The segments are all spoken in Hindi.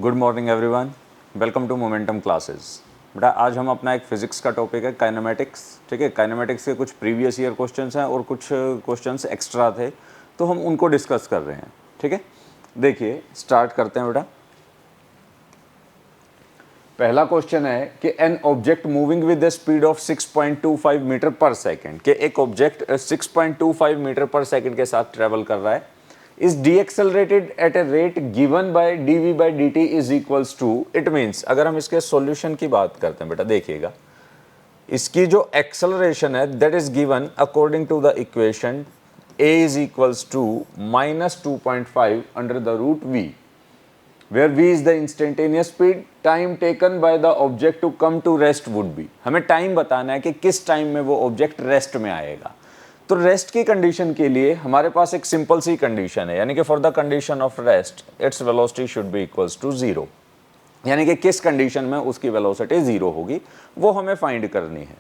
Good morning everyone, welcome to Momentum classes. बेटा आज हम अपना एक फिजिक्स का टॉपिक है काइनेमेटिक्स। ठीक है, काइनेमेटिक्स के कुछ प्रीवियस ईयर क्वेश्चंस हैं और कुछ क्वेश्चंस एक्स्ट्रा थे, तो हम उनको डिस्कस कर रहे हैं। ठीक है, देखिए स्टार्ट करते हैं बेटा। पहला क्वेश्चन है कि an object moving with the speed of 6.25 metre per second, के एक ऑब्जेक्ट 6.25 मीटर पर सेकेंड के साथ ट्रेवल कर रहा है, is deaccelerated at a rate given by dv by dt is equals to, it means अगर हम इसके सॉल्यूशन की बात करते हैं बेटा, देखिएगा इसकी जो एक्सेलरेशन है that is given according to the equation a is equals to minus 2.5 under the root v, where v is the instantaneous speed, time taken by the object to come to rest would be, हमें टाइम बताना है कि किस टाइम में वो ऑब्जेक्ट रेस्ट में आएगा। तो रेस्ट की कंडीशन के लिए हमारे पास एक सिंपल सी कंडीशन है, यानी कि for the condition of rest its velocity should be equals to zero, यानी कि किस कंडीशन में उसकी वेलोसिटी जीरो होगी वो हमें फाइंड करनी है।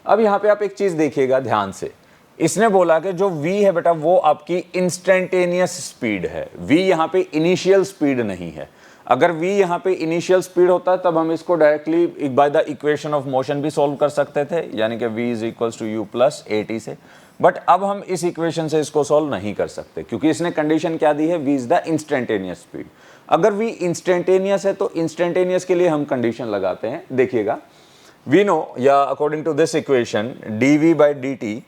अब यहाँ पे आप एक चीज देखिएगा ध्यान से, इसने बोला कि जो v है बेटा वो आपकी इंस्टेंटेनियस स्पीड है, v यहाँ पे इनिशियल स्पीड नहीं है। अगर v यहाँ पे इनिशियल स्पीड होता तब हम इसको directly by the equation of motion भी सॉल्व कर सकते थे, यानी कि v is equals to u plus at से। बट अब हम इस इक्वेशन से इसको सॉल्व नहीं कर सकते क्योंकि इसने कंडीशन क्या दी है, v is the instantaneous speed. अगर v इंस्टेंटेनियस है तो इंस्टेंटेनियस के लिए हम कंडीशन लगाते हैं, देखिएगा वी नो या according to this equation dv by dt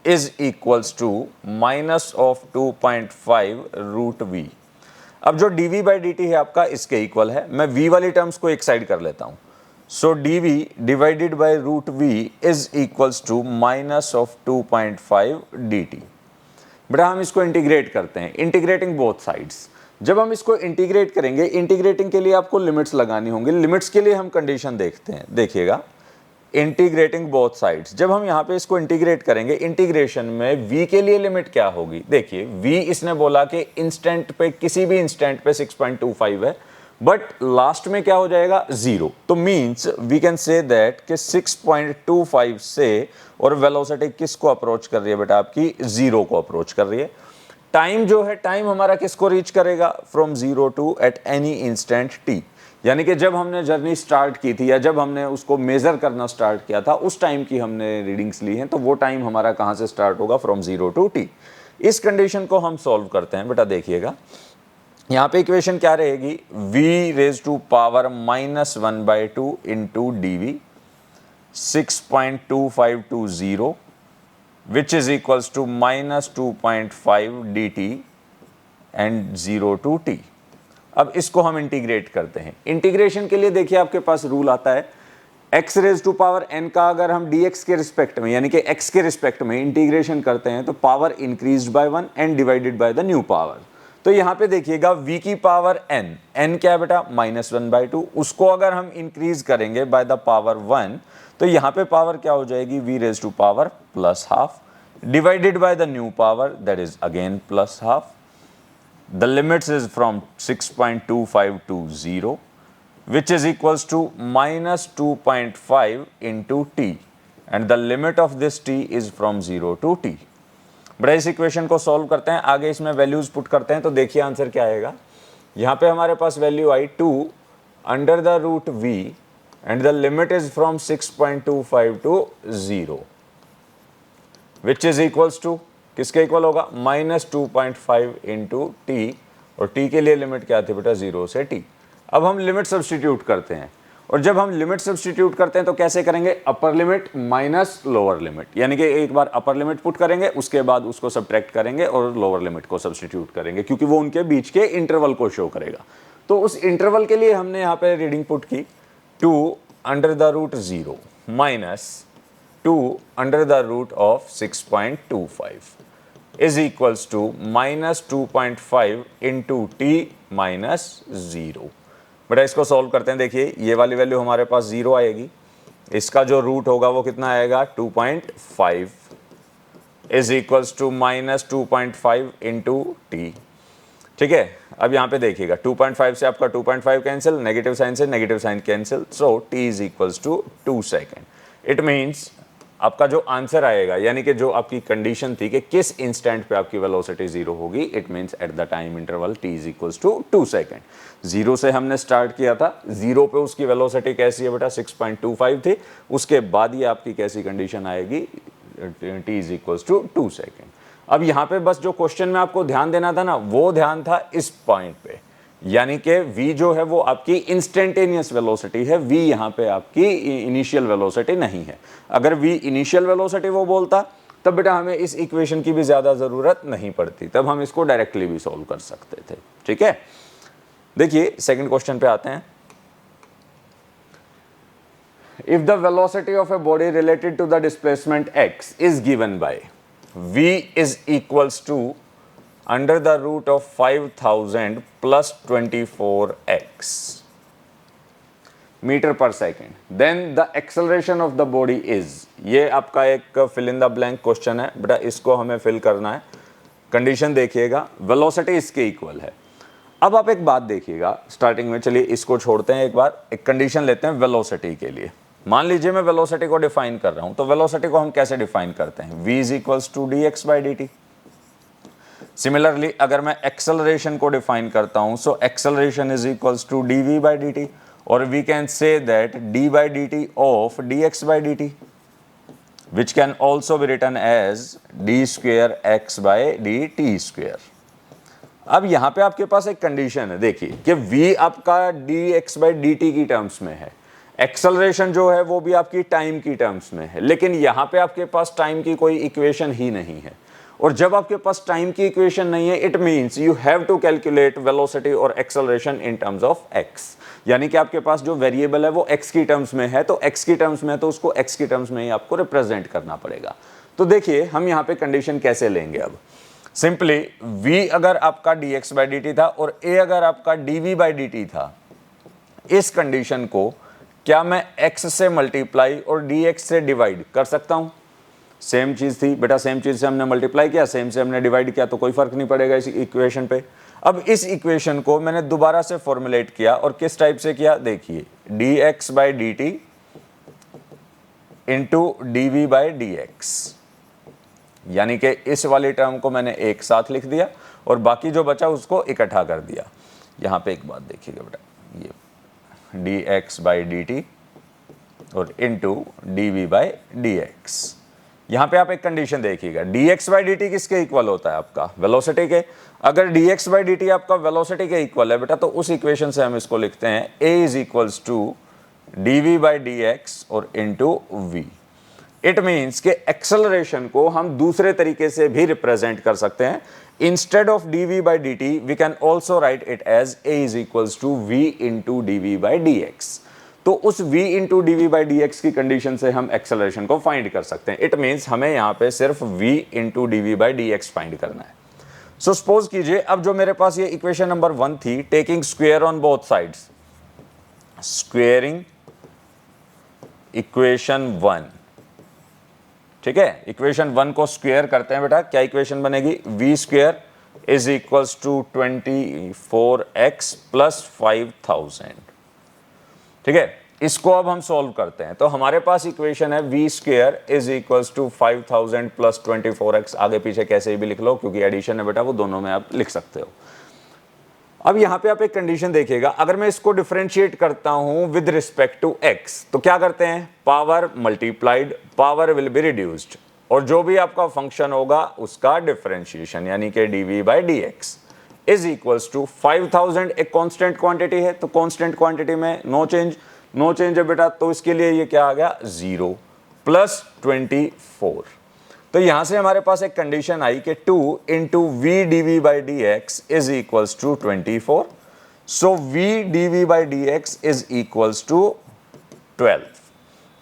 is equals to minus of 2.5 root v। अब जो dv बाई dt है आपका इसके इक्वल है, मैं v वाली टर्म्स को एक साइड कर लेता हूं। So dv divided by root v is equals to minus of 2.5 dt। बेटा हम इसको इंटीग्रेट करते हैं, इंटीग्रेटिंग बोथ साइड्स। जब हम इसको इंटीग्रेट करेंगे, इंटीग्रेटिंग के लिए आपको लिमिट्स लगानी होंगी। लिमिट्स के लिए हम कंडीशन देखते हैं, देखिएगा इंटीग्रेटिंग बोथ साइड्स। जब हम यहाँ पे इसको इंटीग्रेट करेंगे, इंटीग्रेशन में v के लिए लिमिट क्या होगी, देखिए v इसने बोला कि इंस्टेंट पे, किसी भी इंस्टेंट पे 6.25 है, बट लास्ट में क्या हो जाएगा, जीरो। तो means we can say that कि 6.25 से और वेलोसिटी किसको अप्रोच कर रही है बेटा, आपकी जीरो को अप्रोच कर रही है। टाइम जो है, टाइम हमारा किसको रीच करेगा, from zero to at any instant t, यानी कि जब हमने जर्नी स्टार्ट की थी या जब हमने उसको मेजर करना स्टार्ट किया था उस टाइम की हमने रीडिंग्स ली हैं, तो वो टाइम हमारा कहाँ से स्टार्ट होगा, फ्रॉम जीरो टू टी। इस कंडीशन को हम सॉल्व करते हैं बेटा, देखिएगा यहाँ पे इक्वेशन क्या रहेगी, v raise to power minus 1/2 into dv 6.2520 which is equals to minus 2.5 dt and 0 to t। अब इसको हम इंटीग्रेट करते हैं। इंटीग्रेशन के लिए देखिए आपके पास रूल आता है, x raise to power n का अगर हम dx के रिस्पेक्ट में यानी कि x के रिस्पेक्ट में इंटीग्रेशन करते हैं तो power increased by 1 and divided by the new power. तो यहाँ पे देखिएगा v की पावर n क्या है बेटा, माइनस 1/2, उसको अगर हम इंक्रीज करेंगे बाय द पावर 1 तो यहाँ पे पावर क्या हो जाएगी, v raise to power plus half divided by the new power that is again plus half. The limits is from 6.25 to 0 which is equals to minus 2.5 into t and the limit of this t is from 0 to t। बड़ा इस इक्वेशन को सॉल्व करते हैं, आगे इसमें वैल्यूज पुट करते हैं, तो देखिए आंसर क्या आएगा। यहाँ पे हमारे पास वैल्यू आई 2 under the root v and the limit is from 6.25 to 0 which is equals to, किसके इक्वल होगा, माइनस 2.5 इंटू टी, और t के लिए लिमिट क्या थी बेटा, 0 से t। अब हम लिमिट सब्सटीट्यूट करते हैं, और जब हम लिमिट सब्सटीट्यूट करते हैं तो कैसे करेंगे, upper limit minus lower limit, यानी कि एक बार अपर लिमिट पुट करेंगे उसके बाद उसको सब्ट्रैक्ट करेंगे और लोअर लिमिट को सब्सटीट्यूट करेंगे, क्योंकि वो उनके बीच के इंटरवल को शो करेगा। तो उस इंटरवल के लिए हमने यहाँ पे रीडिंग पुट की 2 under the root 0 minus 2 under the root of 6.25 is equals to minus 2.5 into t minus 0। बेटा इसको सॉल्व करते हैं, देखिए ये वाली वैल्यू हमारे पास 0 आएगी, इसका जो रूट होगा वो कितना आएगा, 2.5 is equals to minus 2.5 into t. ठीक है, अब यहाँ पे देखिएगा 2.5 से आपका 2.5 कैंसिल, नेगेटिव साइन से negative sign cancel, so t is equals to 2 second. It means आपका जो आंसर आएगा, यानी कि जो आपकी कंडीशन थी कि किस इंस्टेंट पे आपकी वेलोसिटी 0 होगी, it means at the time interval t is equals to 2 second. 0 से हमने स्टार्ट किया था, 0 पे उसकी वेलोसिटी कैसी है बेटा 6.25 थी, उसके बाद ये आपकी कैसी कंडीशन आएगी, t is equals to 2 second. अब यहाँ पे बस जो क्वेश्चन में आपको ध्यान देना था ना, वो ध्यान था इस पॉइंट पे, यानी कि v जो है वो आपकी इंस्टेंटेनियस वेलोसिटी है, v यहाँ पे आपकी इनिशियल वेलोसिटी नहीं है। अगर v इनिशियल वेलोसिटी वो बोलता तब बेटा हमें इस इक्वेशन की भी ज्यादा जरूरत नहीं पड़ती, तब हम इसको डायरेक्टली भी सॉल्व कर सकते थे। ठीक है, देखिए सेकंड क्वेश्चन पे आते हैं। If the velocity of a body related to the displacement x is given by v is equals to under the root of 5000 plus 24x metre per second, then the acceleration of the body is, ये आपका एक fill in the blank question है बेटा, इसको हमें फिल करना है। कंडीशन देखिएगा, वेलोसिटी इसके इक्वल है। अब आप एक बात देखिएगा स्टार्टिंग में, चलिए इसको छोड़ते हैं, एक बार एक कंडीशन लेते हैं वेलोसिटी के लिए। मान लीजिए मैं वेलोसिटी को डिफाइन कर रहा हूं, तो वेलोसिटी को हम कैसे डिफाइन करते हैं, v is equals to dx by dt। Similarly अगर मैं एक्सेलरेशन को डिफाइन करता हूं, so acceleration is equals to dv by dt, और we can say that d by dt of dx by dt, which can also be written as d square x by dt square. अब यहां पे आपके पास एक कंडीशन है, देखिए कि v आपका dx बाई dt की टर्म्स में है, एक्सेलरेशन जो है वो भी आपकी टाइम की टर्म्स में है, लेकिन यहां पे आपके पास टाइम की कोई इक्वेशन ही नहीं है। और जब आपके पास टाइम की इक्वेशन नहीं है, it means you have to calculate velocity और acceleration in terms of x, यानी कि आपके पास जो वेरिएबल है वो x की टर्म्स में है, तो x की टर्म्स में है तो उसको x की टर्म्स में ही आपको रिप्रेजेंट करना पड़ेगा। तो देखिए हम यहाँ पे कंडीशन कैसे लेंगे, अब सिंपली v अगर आपका dx बाई dt था और a अगर आपका dv बाई dt था, इस कंडीशन को क्या मैं x से मल्टीप्लाई और dx से डिवाइड कर सकता हूं? सेम चीज थी बेटा, सेम चीज से हमने मल्टीप्लाई किया, सेम से हमने डिवाइड किया, तो कोई फर्क नहीं पड़ेगा इस इक्वेशन पे। अब इस इक्वेशन को मैंने दोबारा से फॉर्मुलेट किया, और किस टाइप से किया, देखिए dx by dt into dv by dx, यानी कि इस वाली टर्म को मैंने एक साथ लिख दिया और बाकी जो बचा उसको इकट्ठा कर दिया। यहां पे एक बात देखिएगा बेटा, ये dx बाई dt और इंटू dv बाई dx। यहां पे आप एक कंडीशन देखिएगा, dx बाई dt किसके इक्वल होता है, आपका वेलोसिटी के। अगर dx बाई dt आपका वेलोसिटी के इक्वल है बेटा, तो उस इक्वेशन से हम इसको लिखते हैं a is equals to dv by dx और इंटू v। इट मीन्स कि एक्सेलरेशन को हम दूसरे तरीके से भी रिप्रेजेंट कर सकते हैं। Instead of dv by dt we can also write it as a is equals to v into dv by dx। तो उस v into d by d x की कंडीशन से हम एक्सेलरेशन को फाइंड कर सकते हैं। इट मीन्स हमें यहाँ पे सिर्फ v into d by d x find करना है। सो सपोज कीजिए अब जो मेरे पास ये इक्वेशन नंबर 1 थी, taking square on both sides, squaring equation 1, ठीक है, इक्वेशन 1 को स्क्वेयर करते हैं बेटा, क्या इक्वेशन बनेगी, v square is equals to 24x plus 5000, ठीक है। इसको अब हम सॉल्व करते हैं, तो हमारे पास इक्वेशन है v square is equals to 5000 plus 24x, आगे पीछे कैसे भी लिख लो क्योंकि एडिशन है बेटा, वो दोनों में आप लिख सकते हो। अब यहां पे आप एक कंडीशन देखिएगा, अगर मैं इसको डिफरेंशिएट करता हूं विद रिस्पेक्ट टू x, तो क्या करते हैं, power multiplied, power will be reduced, और जो भी आपका फंक्शन होगा उसका डिफरेंशिएशन, यानी कि dv by dx is equals to 5000 एक कांस्टेंट क्वांटिटी है, तो कांस्टेंट क्वांटिटी में नो चेंज है बेटा, तो इसके लिए ये क्या आ गया 0 प्लस 24। तो यहां से हमारे पास एक कंडीशन आई कि 2 into v d by d x is equals to 24, so v d by d x is equals to 12,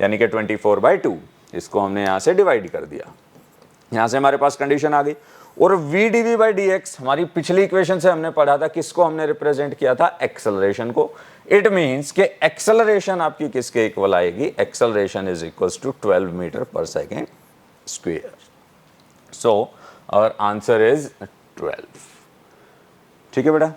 यानी कि 24 बाई 2। इसको हमने यहां से डिवाइड कर दिया, यहां से हमारे पास कंडीशन आ गई। और v d v by d x हमारी पिछली इक्वेशन से हमने पढ़ा था, किसको हमने रिप्रेजेंट किया था, एक्सेलरेशन को। इट मींस कि एक्सेलरेशन आपकी किसके इक्वल आएगी, acceleration is equals to 12 metre per second square. So our answer is 12। ठीक है बेटा,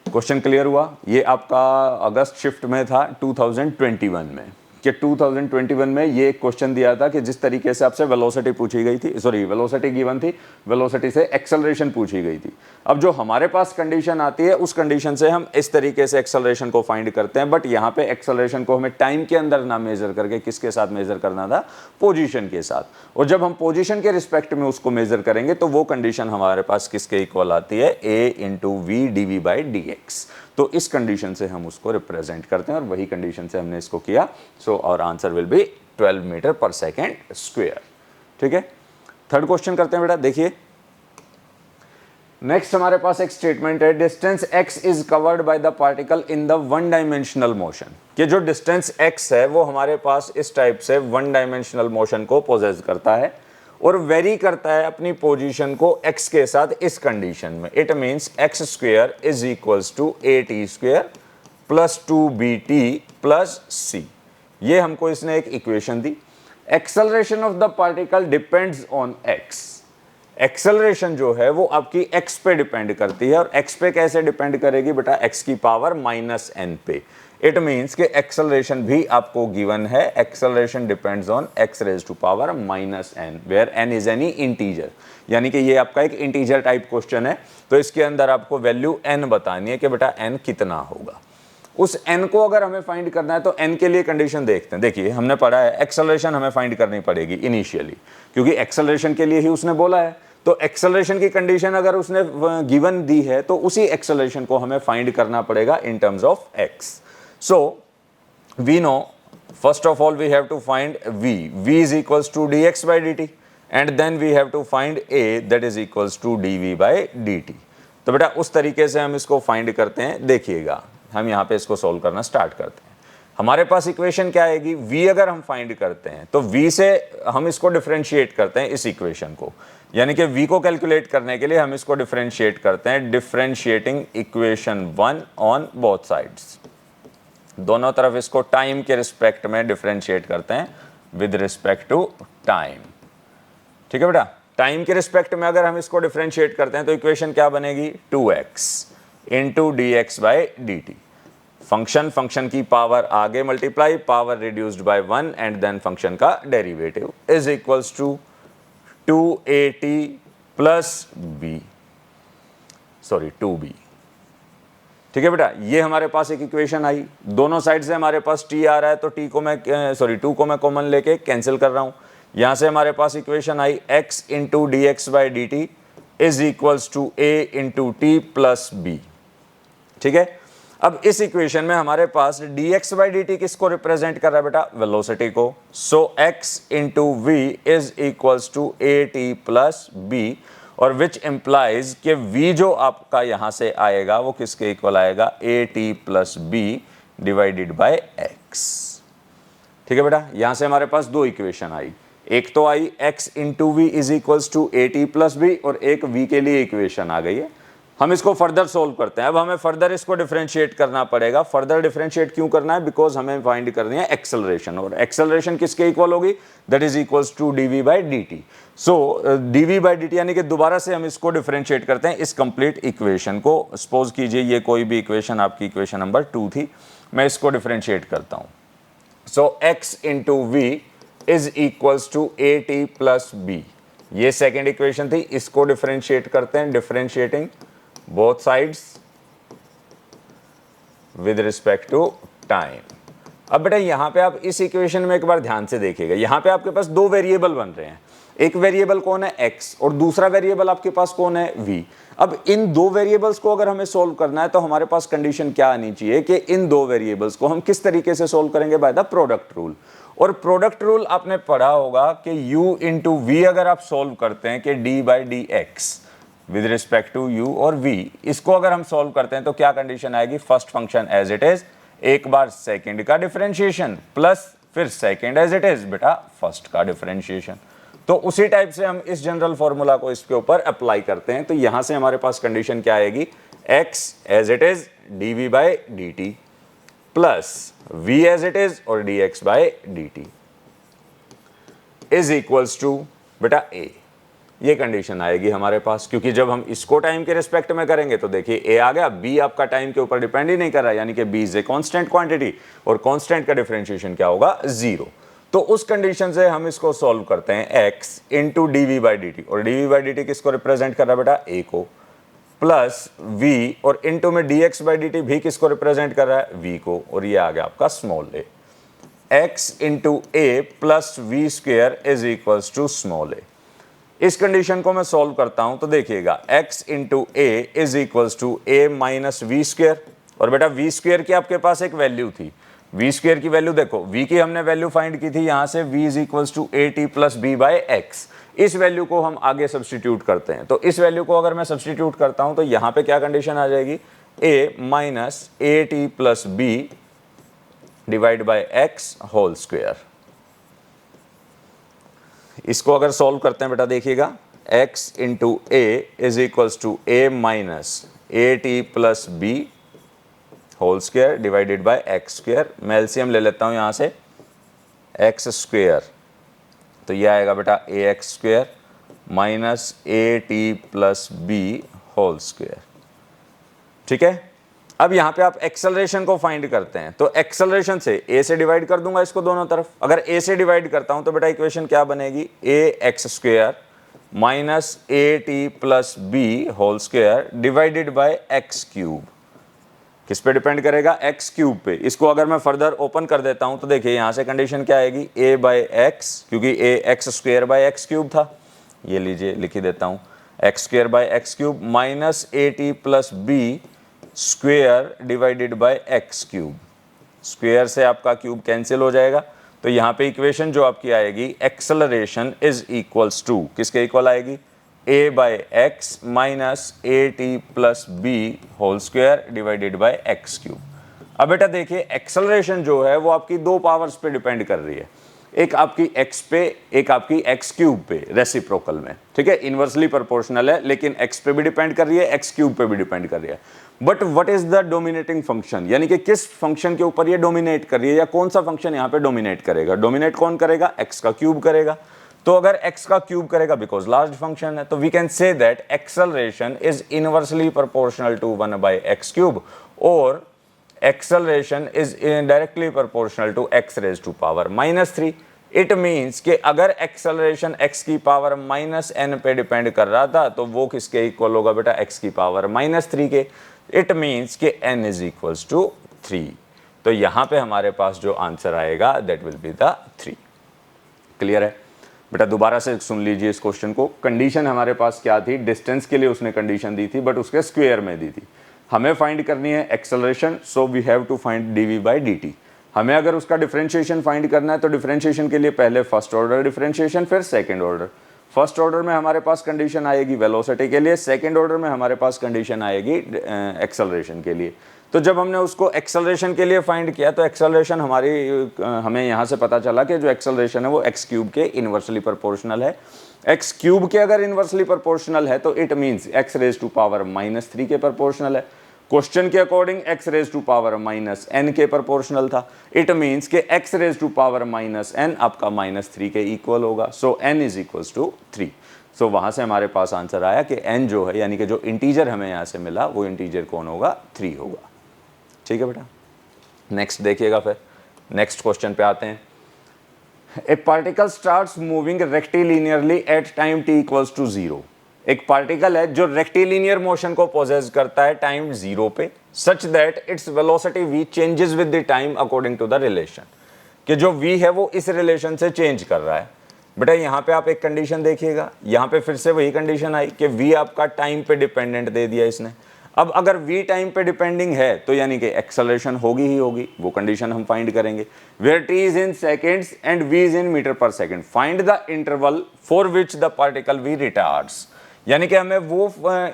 क्वेश्चन क्लियर हुआ। ये आपका अगस्त शिफ्ट में था 2021 में। कि 2021 में ये एक क्वेश्चन दिया था कि जिस तरीके से आपसे वेलोसिटी पूछी गई थी, सॉरी वेलोसिटी गिवन थी, वेलोसिटी से एक्सेलरेशन पूछी गई थी। अब जो हमारे पास कंडीशन आती है उस कंडीशन से हम इस तरीके से एक्सेलरेशन को फाइंड करते हैं, बट यहाँ पे एक्सेलरेशन को हमें टाइम के अंदर ना मेजर करके किसके साथ मेजर करना था, पोजीशन के साथ। और जब हम पोजीशन के रिस्पेक्ट में उसको मेजर करेंगे तो वो कंडीशन हमारे पास किसके इक्वल आती है, a into v d v by d x. तो इस कंडीशन से हम उसको रिप्रेजेंट करते हैं और वही कंडीशन से हमने इसको किया। सो और answer will be 12 metre per second square. ठीक है, थर्ड क्वेश्चन करते हैं बेटा, देखिए नेक्स्ट हमारे पास एक स्टेटमेंट है, distance x is covered by the particle in the one dimensional motion. कि जो डिस्टेंस x है वो हमारे पास इस टाइप से वन डायमेंशनल मोशन को पोजेस करता है और वेरी करता है अपनी पोजीशन को x के साथ इस कंडीशन में। It means x square is equals to at square plus 2bt plus c। ये हमको इसने एक इक्वेशन दी। Acceleration of the particle depends on x। Acceleration जो है वो आपकी x पे डिपेंड करती है और x पे कैसे डिपेंड करेगी बेटा, x की पावर माइनस n पे। इट मीन्स कि एक्सेलरेशन भी आपको गिवन है, acceleration depends on x raise to power minus n where n is any integer. यानी कि ये आपका एक इंटीजर टाइप क्वेश्चन है, तो इसके अंदर आपको वैल्यू n बतानी है कि बेटा n कितना होगा। उस n को अगर हमें फाइंड करना है तो n के लिए कंडीशन देखते हैं। देखिए हमने पढ़ा है एक्सेलरेशन हमें फाइंड करनी पड़ेगी इनिशियली, क्योंकि एक्सेलरेशन के लिए ही उसने बोला है। तो एक्सेलरेशन की कंडीशन अगर उसने गिवन दी है तो उसी एक्सेलरेशन को हमें फाइंड करना पड़ेगा इन terms of x। So we know first of all we have to find v is equals to dx by dt and then we have to find a that is equals to dv by dt। तो बेटा उस तरीके से हम इसको फाइंड करते हैं। देखिएगा हम यहाँ पे इसको सोल्व करना स्टार्ट करते हैं। हमारे पास इक्वेशन क्या आएगी, v अगर हम फाइंड करते हैं तो v से हम इसको डिफरेंशिएट करते हैं इस इक्वेशन को, यानी कि v को कैलकुलेट करने के लिए हम इसको डिफरेंशिएट करते हैं, differentiating equation 1 on both sides. दोनों तरफ इसको टाइम के रिस्पेक्ट में डिफरेंशिएट करते हैं विद रिस्पेक्ट टू टाइम। ठीक है बेटा, टाइम के रिस्पेक्ट में अगर हम इसको डिफरेंशिएट करते हैं तो इक्वेशन क्या बनेगी, 2x into d x by d t. Function की पावर आगे multiply, power reduced by 1 and then function का derivative is equals to 2at plus b, sorry 2b। ठीक है बेटा, ये हमारे पास एक इक्वेशन आई। दोनों साइड से हमारे पास t आ रहा है तो t को मैं 2 को मैं कॉमन लेके कैंसिल कर रहा हूं। यहां से हमारे पास इक्वेशन आई x into d x by d t is equals to a into t plus b. ठीक है, अब इस इक्वेशन में हमारे पास dx बाई डी टी किसको रिप्रेजेंट कर रहा है बेटा, वेलोसिटी को। So x into v is equals to a t plus b, और विच इंप्लाइज कि v जो आपका यहां से आएगा वो किसके इक्वल आएगा, a t plus b divided by x। ठीक है बेटा, यहां से हमारे पास दो इक्वेशन आई, एक तो आई x into v is equals to a t plus b और एक v के लिए इक्वेशन आ गई है। हम इसको फर्दर सोल्व करते हैं। अब हमें फर्दर इसको डिफरेंशिएट करना पड़ेगा। फर्दर डिफरेंशिएट क्यों करना है, बिकॉज हमें फाइंड करनी है एक्सेलरेशन, और एक्सेलरेशन किसके इक्वल होगी, that is equals to dv by dt। So dv by dt यानी कि दोबारा से हम इसको डिफरेंशिएट करते हैं इस कंप्लीट इक्वेशन को। सपोज कीजिए ये कोई भी इक्वेशन आपकी इक्वेशन नंबर 2 थी, मैं इसको डिफरेंशिएट करता हूं। So x into v is equals to a t plus b, ये सेकेंड इक्वेशन थी, इसको डिफरेंशिएट करते हैं, differentiating both sides with respect to time। अब बेटा यहां पे आप इस इक्वेशन में एक बार ध्यान से देखिएगा, यहां पे आपके पास दो वेरिएबल बन रहे हैं, एक वेरिएबल कौन है x और दूसरा वेरिएबल आपके पास कौन है v। अब इन दो वेरिएबल्स को अगर हमें सोल्व करना है तो हमारे पास कंडीशन क्या आनी चाहिए कि इन दो वेरिएबल्स को हम किस तरीके से सोल्व करेंगे, बाय द प्रोडक्ट रूल। और प्रोडक्ट रूल आपने पढ़ा होगा कि u इंटू वी अगर आप सोल्व करते हैं कि d by d x with respect to u और v, इसको अगर हम सॉल्व करते हैं तो क्या कंडीशन आएगी, first function as it is, एक बार सेकंड का डिफरेंशिएशन प्लस फिर सेकंड एज इट इज बेटा फर्स्ट का डिफरेंशिएशन। तो उसी टाइप से हम इस जनरल फॉर्मूला को इसके ऊपर अप्लाई करते हैं। तो यहां से हमारे पास कंडीशन क्या आएगी, x as it is dv by d t plus v as it is और dx by d t is equals to बेटा a। ये कंडीशन आएगी हमारे पास, क्योंकि जब हम इसको टाइम के रिस्पेक्ट में करेंगे तो देखिए ए आ गया, बी आपका टाइम के ऊपर डिपेंड ही नहीं कर रहा, यानी कि b is a constant quantity और कांस्टेंट का डिफरेंशिएशन क्या होगा, 0। तो उस कंडीशन से हम इसको सॉल्व करते हैं x into d v by d t, और d v by d t किसको रिप्रेजेंट कर रहा है बेटा, a को, प्लस v और इंटू में dx बाई डी टी भी किसको रिप्रेजेंट कर रहा है, v को, और ये आ गया आपका small a। x into a plus v square is equals to small a। इस कंडीशन को मैं सॉल्व करता हूं तो देखिएगा x into a is equals to a minus v square, और बेटा v स्क्वेयर की आपके पास एक वैल्यू थी, v स्क्वेयर की वैल्यू देखो, v की हमने वैल्यू फाइंड की थी यहां से, v is equals to a t plus b by x. इस वैल्यू को हम आगे सब्सटीट्यूट करते हैं, तो इस वैल्यू को अगर मैं सब्सटीट्यूट करता हूं तो यहां पे क्या कंडीशन आ जाएगी, a minus a t plus b divide by x whole square. इसको अगर सॉल्व करते हैं बेटा देखिएगा, x into a is equals to a minus a t plus b whole square divided by x square. मैं एलसीएम ले लेता हूं यहां से, एक्स स्क्वेयर, तो यह आएगा बेटा a x square minus a t plus b whole square. ठीक है, अब यहां पे आप एक्सेलरेशन को फाइंड करते हैं, तो एक्सेलरेशन से a से डिवाइड कर दूंगा इसको दोनों तरफ। अगर a से डिवाइड करता हूं तो बेटा इक्वेशन क्या बनेगी, a x square minus a t plus b whole square divided by x cube. किस पे डिपेंड करेगा, एक्स क्यूब पे। इसको अगर मैं फर्दर ओपन कर देता हूं तो देखिए यहां से कंडीशन क्या आएगी, a बाई एक्स, क्योंकि a x square by x cube था, ये लीजिए लिख ही देता हूं, x square by x cube minus a t plus b square divided by x cube. Square से आपका क्यूब कैंसिल हो जाएगा, तो यहाँ पे इक्वेशन जो आपकी आएगी, एक्सेलरेशन इज इक्वल्स टू किसके इक्वल आएगी, a by x minus a t plus b whole square divided by x cube. अब बेटा देखिए एक्सेलरेशन जो है वो आपकी दो पावर्स पे डिपेंड कर रही है, एक आपकी x पे, एक आपकी x क्यूब पे, रेसिप्रोकल में। ठीक है, इनवर्सली प्रोपोर्शनल है, लेकिन x पे भी डिपेंड कर रही है, x क्यूब पे भी डिपेंड कर रही है। But what is the dominating function, यानी कि किस फंक्शन के ऊपर ये डोमिनेट कर रही है, या कौन सा फंक्शन यहाँ पे डोमिनेट करेगा। डोमिनेट कौन करेगा, x का क्यूब करेगा। तो अगर x का क्यूब करेगा बिकॉज लार्ज फंक्शन है, तो we can say that acceleration is inversely proportional to 1 by x cube, और acceleration is directly proportional to x raised to power -3। It means कि अगर एक्सेलरेशन x की पावर -n पे डिपेंड कर रहा था तो वो किसके इक्वल होगा बेटा, x की पावर -3 के। इट मीन्स कि n इज इक्वल्स टू 3। तो यहाँ पे हमारे पास जो आंसर आएगा that will be the 3। Clear है बेटा, दोबारा से सुन लीजिए इस क्वेश्चन को। कंडीशन हमारे पास क्या थी, डिस्टेंस के लिए उसने कंडीशन दी थी, बट उसके स्क्वायर में दी थी। हमें फाइंड करनी है acceleration, so we have to find d v by d t. हमें अगर उसका डिफरेंशिएशन फाइंड करना है तो डिफरेंशिएशन के लिए पहले फर्स्ट ऑर्डर डिफरेंशिएशन, फिर सेकंड ऑर्डर। फर्स्ट ऑर्डर में हमारे पास कंडीशन आएगी वेलोसिटी के लिए, सेकंड ऑर्डर में हमारे पास कंडीशन आएगी एक्सेलरेशन के लिए। तो जब हमने उसको एक्सेलरेशन के लिए फाइंड किया तो एक्सेलरेशन हमें यहाँ से पता चला कि जो एक्सेलरेशन है वो एक्स क्यूब के इनवर्सली प्रोपोर्शनल है। एक्स क्यूब के अगर इनवर्सली प्रोपोर्शनल है तो it means x raise to power -3 के प्रोपोर्शनल है। क्वेश्चन के according x raise to power -n के प्रोपोर्शनल था। इट मीन्स के x raise to power -n आपका -3 के इक्वल होगा। So n is equals to 3। सो वहाँ से हमारे पास आंसर आया कि n जो है, यानी कि जो इंटीजर हमें यहाँ से मिला वो इंटीजर कौन होगा, 3 होगा। ठीक है बेटा, नेक्स्ट देखिएगा। फिर नेक्स्ट क्वेश्चन पे आते हैं। A particle starts moving rectilinearly at time t equals to 0। एक पार्टिकल है जो रेक्टिलिनियर मोशन को पोजेस करता है टाइम 0 पे, such that its velocity v changes with the time according to the relation, कि जो v है वो इस रिलेशन से चेंज कर रहा है। बेटा यहाँ पे आप एक कंडीशन देखिएगा, यहाँ पे फिर से वही कंडीशन आई कि v आपका टाइम पे डिपेंडेंट दे दिया इसने। अब अगर v टाइम पे डिपेंडिंग है तो यानी कि एक्सेलरेशन होगी ही होगी, वो कंडीशन हम फाइंड करेंगे। Where t is in seconds and v is in metre per second, find the interval for which the particle v retards. यानी कि हमें वो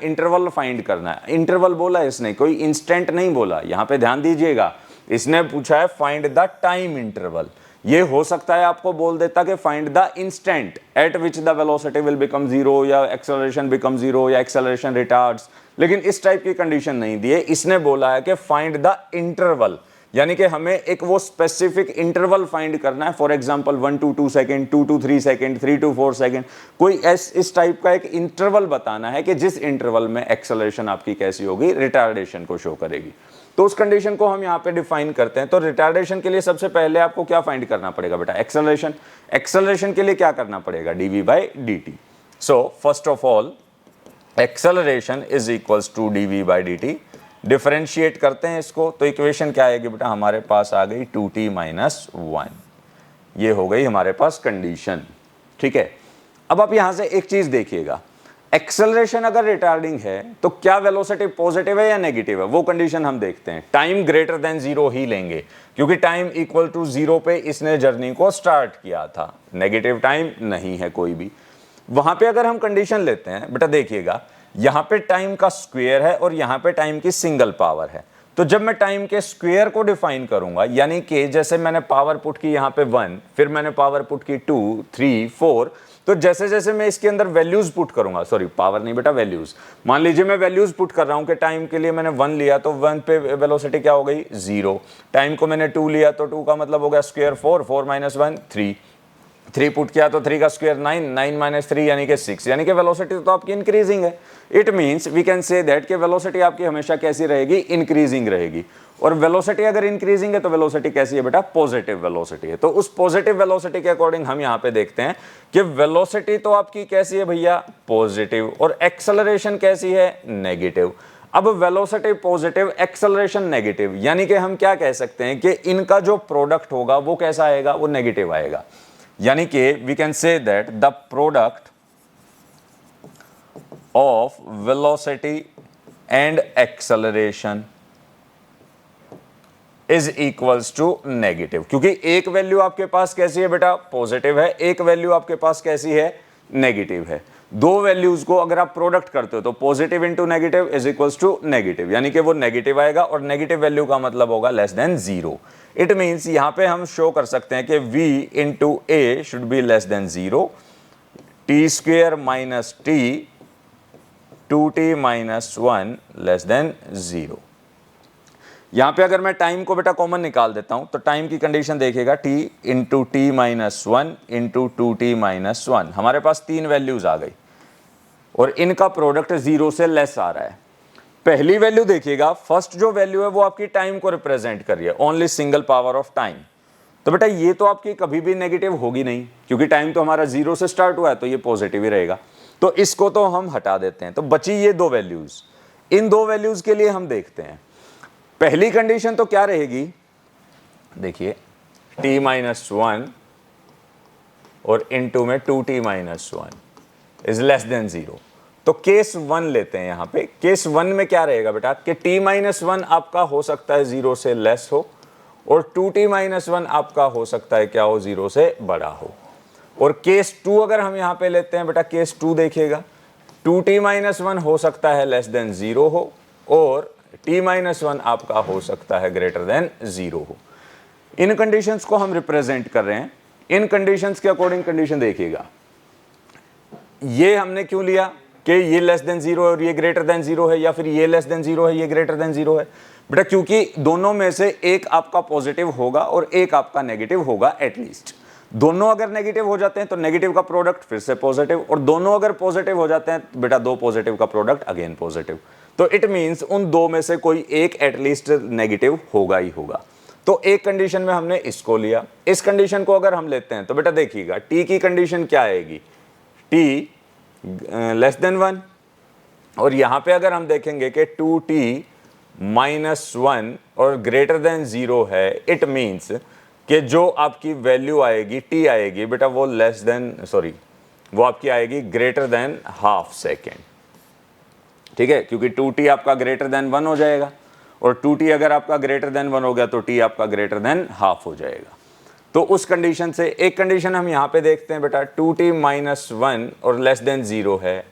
इंटरवल फाइंड करना है। इंटरवल बोला इसने, कोई इंस्टेंट नहीं बोला। यहाँ पे ध्यान दीजिएगा, इसने पूछा है फाइंड द टाइम इंटरवल। ये हो सकता है आपको बोल देता कि find the instant eight which the velocity will become 0, या एक्सेलरेशन बिकम 0, या एक्सेलरेशन रिटार्ड्स, लेकिन इस टाइप की कंडीशन नहीं दी है। इसने बोला है कि फाइंड द इंटरवल, यानी कि हमें एक वो स्पेसिफिक इंटरवल फाइंड करना है, for example 1 to 2 second, 2 to 3 second, 3 to 4 second, कोई इस टाइप का एक इंटरवल बताना है कि जिस इंटरवल में एक्सेलरेशन आपकी कैसी होगी, रिटार्डेशन को शो करेगी। तो उस कंडीशन को हम यहाँ पे डिफाइन करते हैं। तो रिटार्डेशन के लिए सबसे पहले आपको क्या फाइंड करना पड़ेगा बेटा, एक्सेलरेशन। एक्सेलरेशन के लिए क्या करना पड़ेगा, dv/dt। So first of all acceleration is equals to dv/dt। Differentiate करते हैं इसको, तो इक्वेशन क्या आएगी बेटा, हमारे पास आ गई 2t - 1। ये हो गई हमारे पास कंडीशन, ठीक है। अब आप यहां से एक चीज देखिएगा, एक्सेलरेशन अगर रिटार्डिंग है तो क्या वेलोसिटी पॉजिटिव है या नेगेटिव है, वो कंडीशन हम देखते हैं। टाइम ग्रेटर देन 0 ही लेंगे, क्योंकि टाइम इक्वल टू 0 पे इसने जर्नी को स्टार्ट किया था, नेगेटिव टाइम नहीं है कोई भी। वहां पे अगर हम कंडीशन लेते हैं बेटा, देखिएगा यहां पे टाइम का स्क्वायर है और यहां पे टाइम की सिंगल पावर है। तो जब मैं टाइम के स्क्वायर को डिफाइन करूंगा, यानी कि जैसे मैंने पावर पुट की यहां पे 1, फिर मैंने पावर पुट की 2, 3, 4, तो जैसे जैसे मैं इसके अंदर वैल्यूज पुट करूंगा, सॉरी पावर नहीं बेटा, वैल्यूज, मान लीजिए मैं वैल्यूज पुट कर रहा हूं कि टाइम के लिए मैंने 1 लिया तो 1 पे वेलोसिटी क्या हो गई, 0। टाइम को मैंने 2 लिया तो 2 का मतलब हो गया स्क्वायर 4, 4 - 1 3, 3 पुट किया तो 3 का स्क्वायर 9, 9 - 3 यानी कि 6, यानी कि वेलोसिटी तो आपकी इंक्रीजिंग है। It means we can say that कि वेलोसिटी आपकी हमेशा कैसी रहेगी, इंक्रीजिंग रहेगी। और वेलोसिटी अगर इंक्रीजिंग है तो वेलोसिटी कैसी है बेटा, पॉजिटिव वेलोसिटी है। तो उस पॉजिटिव वेलोसिटी के अकॉर्डिंग हम यहां पे देखते हैं कि वेलोसिटी तो आपकी कैसी है भैया, पॉजिटिव, और एक्सेलरेशन कैसी है, नेगेटिव। अब वेलोसिटी पॉजिटिव, एक्सेलरेशन नेगेटिव, यानी कि हम क्या कह सकते हैं कि इनका जो प्रोडक्ट होगा वो कैसा आएगा, वो नेगेटिव आएगा। यानी कि we can say that the product of velocity and acceleration is equals to negative, क्योंकि एक वैल्यू आपके पास कैसी है बेटा, पॉजिटिव है, एक वैल्यू आपके पास कैसी है, नेगेटिव है। दो वैल्यूज को अगर आप प्रोडक्ट करते हो तो positive into negative is equals to negative, यानी कि वो नेगेटिव आएगा, और नेगेटिव वैल्यू का मतलब होगा लेस देन 0। इट मींस यहां पे हम शो कर सकते हैं कि v into A should be less than 0, T square minus T 2t - 1 less than 0। यहां पे अगर मैं टाइम को बेटा कॉमन निकाल देता हूं तो टाइम की कंडीशन देखिएगा, t into T - 1 into 2t - 1, हमारे पास 3 वैल्यूज आ गई और इनका प्रोडक्ट 0 से लेस आ रहा है। पहली वैल्यू देखिएगा, फर्स्ट जो वैल्यू है वो आपकी टाइम को रिप्रेजेंट कर रही है, only single power of time. तो बेटा ये तो आपकी कभी भी नेगेटिव होगी नहीं, क्योंकि टाइम तो हमारा 0 से स्टार्ट हुआ है, तो ये पॉजिटिव ही रहेगा। तो इसको तो हम हटा देते हैं, तो बची ये दो वैल्यूज। इन दो वैल्यूज के लिए हम देखते हैं, पहली कंडीशन तो क्या रहेगी, देखिए t - 1 और इनटू में 2t - 1 इज लेस देन 0। तो केस 1 लेते हैं। यहां पे केस 1 में क्या रहेगा बेटा कि t - 1 आपका हो सकता है 0 से लेस हो, और 2t - 1 आपका हो सकता है क्या हो, 0 से बड़ा हो। और केस 2 अगर हम यहां पे लेते हैं बेटा, केस 2 देखिएगा, 2t - 1 हो सकता है लेस देन 0 हो, और t - 1 आपका हो सकता है ग्रेटर देन 0 हो। इन कंडीशंस को हम रिप्रेजेंट कर रहे हैं। इन कंडीशंस के अकॉर्डिंग कंडीशन देखिएगा, ये हमने क्यों लिया कि ये लेस देन 0 है और ये ग्रेटर देन 0 है, या फिर ये लेस देन 0 है ये ग्रेटर देन 0 है बेटा, क्योंकि दोनों में से एक आपका पॉजिटिव होगा और एक आपका नेगेटिव होगा एटलीस्ट। दोनों अगर नेगेटिव हो जाते हैं तो नेगेटिव का प्रोडक्ट फिर से पॉजिटिव, और दोनों अगर पॉजिटिव हो जाते हैं तो बेटा दो पॉजिटिव का प्रोडक्ट अगेन पॉजिटिव। तो इट मींस उन दो में से कोई एक एटलीस्ट नेगेटिव होगा ही होगा। तो एक कंडीशन में हमने इसको लिया। इस कंडीशन को अगर हम लेते हैं तो बेटा देखिएगा टी की कंडीशन क्या आएगी, टी लेस देन 1, और यहां पे अगर हम देखेंगे कि 2t - 1 और ग्रेटर देन 0 है, इट मींस कि जो आपकी वैल्यू आएगी t आएगी बेटा वो लेस देन, सॉरी वो आपकी आएगी ग्रेटर देन हाफ सेकेंड, ठीक है, क्योंकि 2t आपका ग्रेटर देन 1 हो जाएगा, और 2t अगर आपका ग्रेटर देन 1 हो गया तो t आपका ग्रेटर देन हाफ हो जाएगा। तो उस कंडीशन से एक कंडीशन हम यहां पे देखते हैं बेटा, 2t - 1 और लेस देन 0 है,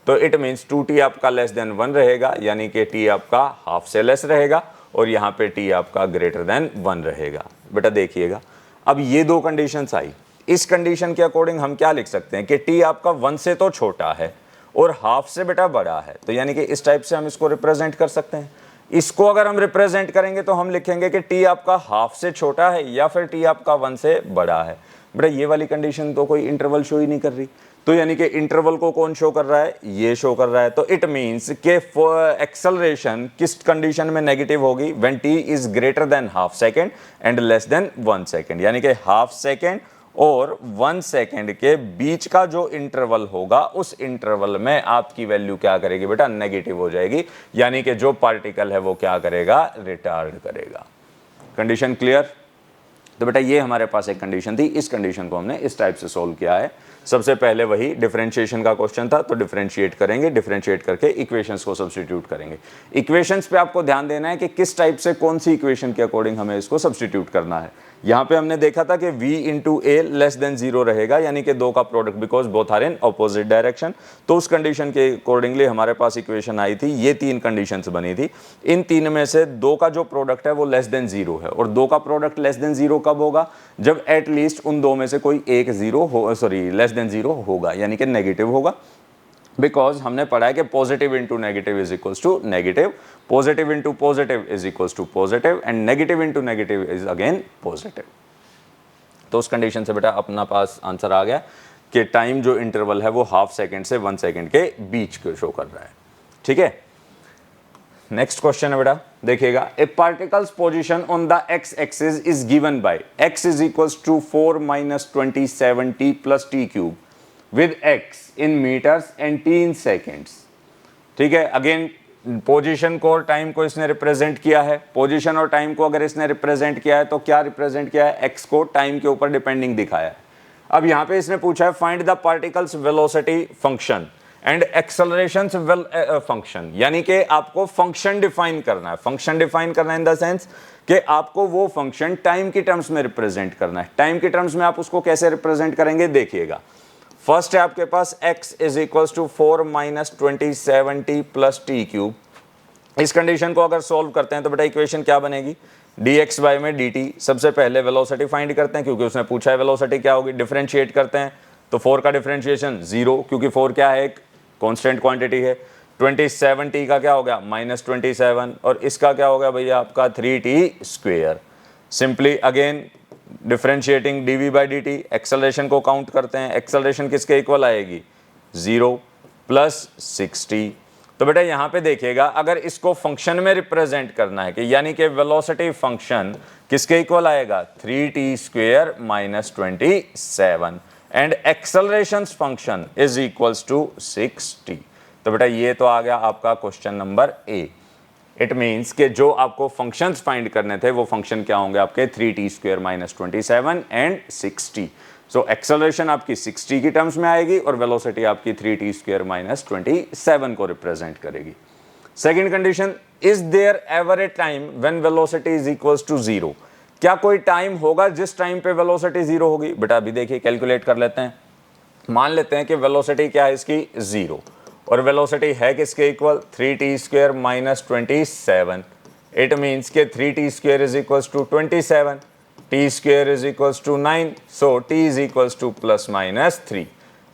तो इट मींस 2t आपका लेस देन 1 रहेगा, यानी कि t आपका हाफ से लेस रहेगा, और यहां पे t आपका ग्रेटर देन 1 रहेगा। बेटा देखिएगा अब ये दो कंडीशंस आई, इस कंडीशन के अकॉर्डिंग हम क्या लिख सकते हैं कि t आपका 1 से तो छोटा है और हाफ से बेटा बड़ा है, तो यानी कि इस टाइप से हम इसको रिप्रेजेंट कर सकते हैं। इसको अगर हम रिप्रेजेंट करेंगे तो हम लिखेंगे कि t आपका हाफ से छोटा है या फिर t आपका 1 से बड़ा है। बेटा ये वाली कंडीशन तो कोई इंटरवल शो ही नहीं कर रही, तो यानी कि इंटरवल को कौन शो कर रहा है, ये शो कर रहा है। तो इट मींस के एक्सेलरेशन किस कंडीशन में नेगेटिव होगी, when t is greater than half second and less than 1 second, यानी कि हाफ सेकेंड और 1 सेकेंड के बीच का जो इंटरवल होगा उस इंटरवल में आपकी वैल्यू क्या करेगी बेटा, नेगेटिव हो जाएगी, यानी कि जो पार्टिकल है वो क्या करेगा, रिटार्ड करेगा। Condition clear. तो बेटा ये हमारे पास एक कंडीशन थी, इस कंडीशन को हमने इस टाइप से सोल्व किया है। सबसे पहले वही डिफरेंशिएशन का क्वेश्चन था, तो डिफरेंशिएट करेंगे, डिफरेंशिएट करके इक्वेशंस को सब्स्टिट्यूट करेंगे। इक्वेशंस पे आपको ध्यान देना है कि किस टाइप से कौन सी इक्वेशन के अकॉर्डिंग हमें इसको सब्स्टिट्यूट करना है। यहाँ पे हमने देखा था कि v into a less than 0 रहेगा, यानी कि दो का product, because both are in opposite direction. तो उस कंडीशन के अकॉर्डिंगली हमारे पास इक्वेशन आई थी, ये 3 कंडीशंस बनी थी। इन 3 में से 2 का जो प्रोडक्ट है वो लेस देन 0 है, और 2 का प्रोडक्ट लेस देन 0 कब होगा, जब एटलीस्ट उन 2 में से कोई एक लेस देन 0 होगा, यानी कि नेगेटिव होगा। बिकॉज हमने पढ़ा है कि positive into negative is equals to negative, positive into positive is equals to positive, and negative into negative is again positive. तो उस कंडीशन से बेटा अपना पास आंसर आ गया कि टाइम जो इंटरवल है वो हाफ सेकेंड से 1 सेकेंड के बीच को शो कर रहा है। ठीक है, नेक्स्ट क्वेश्चन है बेटा, देखिएगा। A particle's position on the x axis is given by x is equals to 4 minus 27t plus T cube with x in meters and t in seconds। ठीक है, अगेन पोजीशन को और टाइम को इसने रिप्रेजेंट किया है। पोजीशन और टाइम को अगर इसने रिप्रेजेंट किया है तो क्या रिप्रेजेंट किया है, x को टाइम के ऊपर डिपेंडिंग दिखाया है। अब यहाँ पे इसने पूछा है find the particles velocity function and acceleration function, यानी कि आपको फंक्शन डिफाइन करना है। फंक्शन डिफाइन करना इन द सेंस कि आपको वो फंक्शन टाइम की टर्म्स में रिप्रेजेंट करना है। टाइम की टर्म्स में आप उसको कैसे रिप्रेजेंट करेंगे, देखिएगा। फर्स्ट है आपके पास x is equals to 4 minus 27t plus T cube. इस कंडीशन को अगर सोल्व करते हैं तो बेटा इक्वेशन क्या बनेगी, dx बाय में dt। सबसे पहले वेलोसिटी फाइंड करते हैं, क्योंकि उसने पूछा है वेलोसिटी क्या होगी। डिफरेंशिएट करते हैं तो 4 का डिफरेंशिएशन 0, क्योंकि 4 क्या है, एक कॉन्स्टेंट क्वांटिटी है। 27t का क्या हो गया, माइनस 27, और इसका क्या हो गया भैया आपका 3t square. Simply again differentiating dv by dt, acceleration को काउंट करते हैं। एक्सेलरेशन किसके इक्वल आएगी, 0 प्लस 60। तो बेटा यहाँ पे देखिएगा, अगर इसको फंक्शन में रिप्रेजेंट करना है कि यानी कि वेलोसिटी फंक्शन किसके इक्वल आएगा, 3t square minus 27, and acceleration function is equals to 60। तो बेटा ये तो आ गया आपका question number A. It means कि जो आपको फंक्शंस फाइंड करने थे वो फंक्शन क्या होंगे आपके, 3t square minus 27 and 60। So acceleration आपकी 60 की टर्म्स में आएगी और वेलोसिटी आपकी 3t स्क्वेयर माइनस 27 को रिप्रेजेंट करेगी। Second condition, is there ever a time when velocity is equals to 0। क्या कोई टाइम होगा जिस टाइम पे वेलोसिटी 0 होगी। बेटा अभी देखिए कैलकुलेट कर लेते हैं। मान लेते हैं कि वेलोसिटी क्या है इसकी, 0, और वेलोसिटी है किसके equal, 3t square minus 27। It means के 3t square is equals to 27, t square is equals to 9, so t is equals to plus minus 3।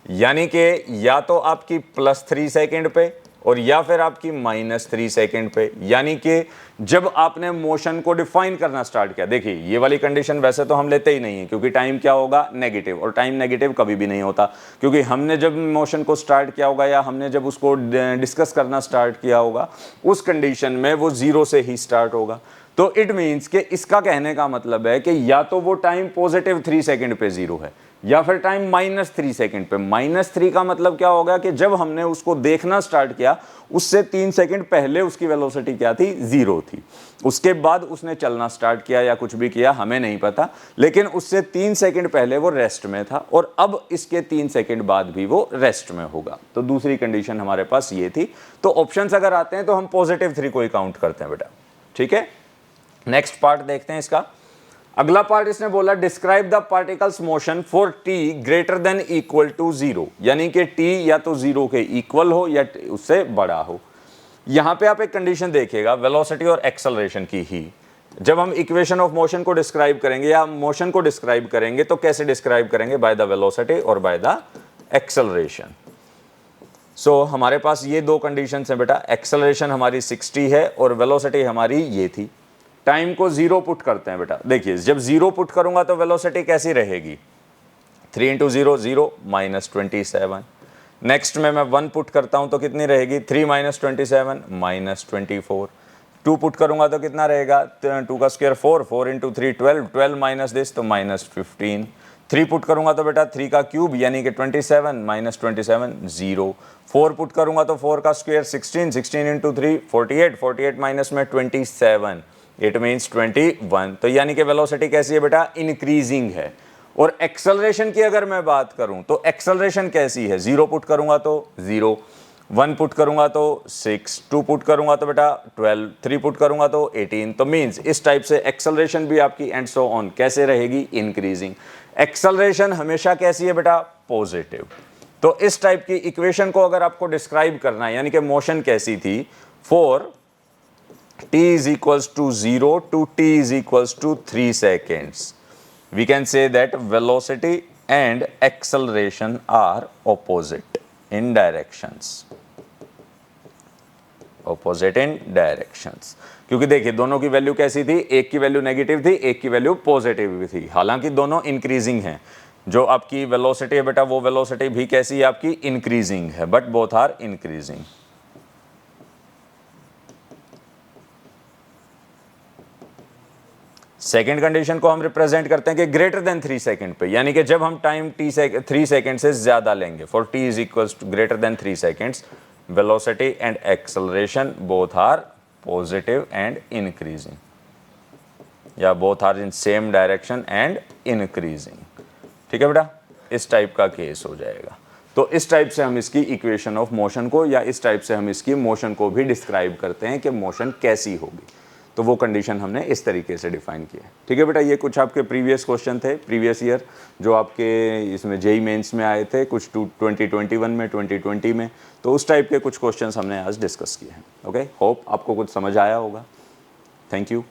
यानी कि या तो आपकी प्लस 3 सेकेंड पे और या फिर आपकी माइनस 3 सेकेंड पे। यानी कि जब आपने मोशन को डिफाइन करना स्टार्ट किया, देखिए ये वाली कंडीशन वैसे तो हम लेते ही नहीं है, क्योंकि टाइम क्या होगा, नेगेटिव, और टाइम नेगेटिव कभी भी नहीं होता, क्योंकि हमने जब मोशन को स्टार्ट किया होगा या हमने जब उसको डिस्कस करना स्टार्ट किया होगा उस कंडीशन में वो 0 से ही स्टार्ट होगा। तो इट मीन्स कि इसका कहने का मतलब है कि या तो वो टाइम पॉजिटिव 3 सेकेंड पे 0 है या फिर टाइम माइनस 3 सेकेंड पे। माइनस 3 का मतलब क्या होगा कि जब हमने उसको देखना स्टार्ट किया उससे 3 सेकेंड पहले उसकी वेलोसिटी क्या थी, 0 थी। उसके बाद उसने चलना स्टार्ट किया या कुछ भी किया हमें नहीं पता, लेकिन उससे 3 सेकेंड पहले वो रेस्ट में था और अब इसके 3 सेकेंड बाद भी वो रेस्ट में होगा। तो दूसरी कंडीशन हमारे पास ये थी। तो ऑप्शंस अगर आते हैं तो हम पॉजिटिव 3 को ही काउंट करते हैं बेटा। ठीक है, नेक्स्ट पार्ट देखते हैं इसका। अगला पार्ट इसने बोला describe the particles motion for t greater than equal to 0, यानी कि t या तो 0 के इक्वल हो या उससे बड़ा हो। यहां पे आप एक कंडीशन देखिएगा वेलोसिटी और एक्सेलरेशन की ही। जब हम इक्वेशन ऑफ मोशन को डिस्क्राइब करेंगे या मोशन को डिस्क्राइब करेंगे तो कैसे डिस्क्राइब करेंगे, बाय द वेलोसिटी और बाय द एक्सेलरेशन। सो हमारे पास ये दो कंडीशन है बेटा, एक्सेलरेशन हमारी 60 है और वेलोसिटी हमारी ये थी। टाइम को 0 पुट करते हैं बेटा, देखिए जब 0 पुट करूंगा तो वेलोसिटी कैसी रहेगी, 3 इंटू 0 0 माइनस 27। नेक्स्ट में मैं 1 पुट करता हूं तो कितनी रहेगी, 3 माइनस 27 माइनस 24। 2 पुट करूंगा तो कितना रहेगा, 2 का स्क्वायर 4, 4 इंटू 3 12, 12 माइनस दिस तो माइनस 15। 3 पुट करूंगा तो बेटा 3 का क्यूब यानी कि 27 माइनस 27 0। 4 पुट करूंगा तो 4 का स्क्वायर 16, 16 इंटू 3 48, 48 माइनस में 27, इट मीन्स 21। तो यानी कि वेलोसिटी कैसी है बेटा, इंक्रीजिंग है। और एक्सेलरेशन की अगर मैं बात करूं तो एक्सेलरेशन कैसी है, 0 पुट करूंगा तो 0, 1 पुट करूंगा तो 6, 2 पुट करूंगा तो बेटा 12, 3 पुट करूंगा तो 18। तो मींस इस टाइप से एक्सेलरेशन भी आपकी एंड सो ऑन कैसे रहेगी, इंक्रीजिंग। एक्सेलरेशन हमेशा कैसी है बेटा, पॉजिटिव। तो इस टाइप की इक्वेशन को अगर आपको डिस्क्राइब करना है, यानी कि मोशन कैसी थी, for t is equals to 0 to t is equals to 3 seconds, we can say that velocity and acceleration are opposite in directions, opposite in directions। क्योंकि देखिए दोनों की वैल्यू कैसी थी, एक की वैल्यू नेगेटिव थी, एक की वैल्यू पॉजिटिव थी, हालांकि दोनों इंक्रीजिंग हैं। जो आपकी वेलोसिटी है बेटा, वो वेलोसिटी भी कैसी है आपकी, इंक्रीजिंग है, but both are increasing. Second condition को हम रिप्रेजेंट करते हैं कि ग्रेटर देन 3 सेकंड पे, यानी कि जब हम टाइम 3 सेकंड से ज्यादा लेंगे, for t is equals to greater than 3 seconds, velocity and acceleration both are positive and increasing, या both are in same direction and increasing. ठीक है बेटा, इस टाइप का केस हो जाएगा। तो इस टाइप से हम इसकी इक्वेशन ऑफ मोशन को, या इस टाइप से हम इसकी मोशन को भी डिस्क्राइब करते हैं कि मोशन कैसी होगी। तो वो कंडीशन हमने इस तरीके से डिफाइन किया। ठीक है बेटा, ये कुछ आपके प्रीवियस क्वेश्चन थे, प्रीवियस ईयर, जो आपके इसमें जेई मेंस में आए थे, कुछ 2021 में, 2020 में। तो उस टाइप के कुछ क्वेश्चंस हमने आज डिस्कस किए हैं। ओके, होप आपको कुछ समझ आया होगा। Thank you.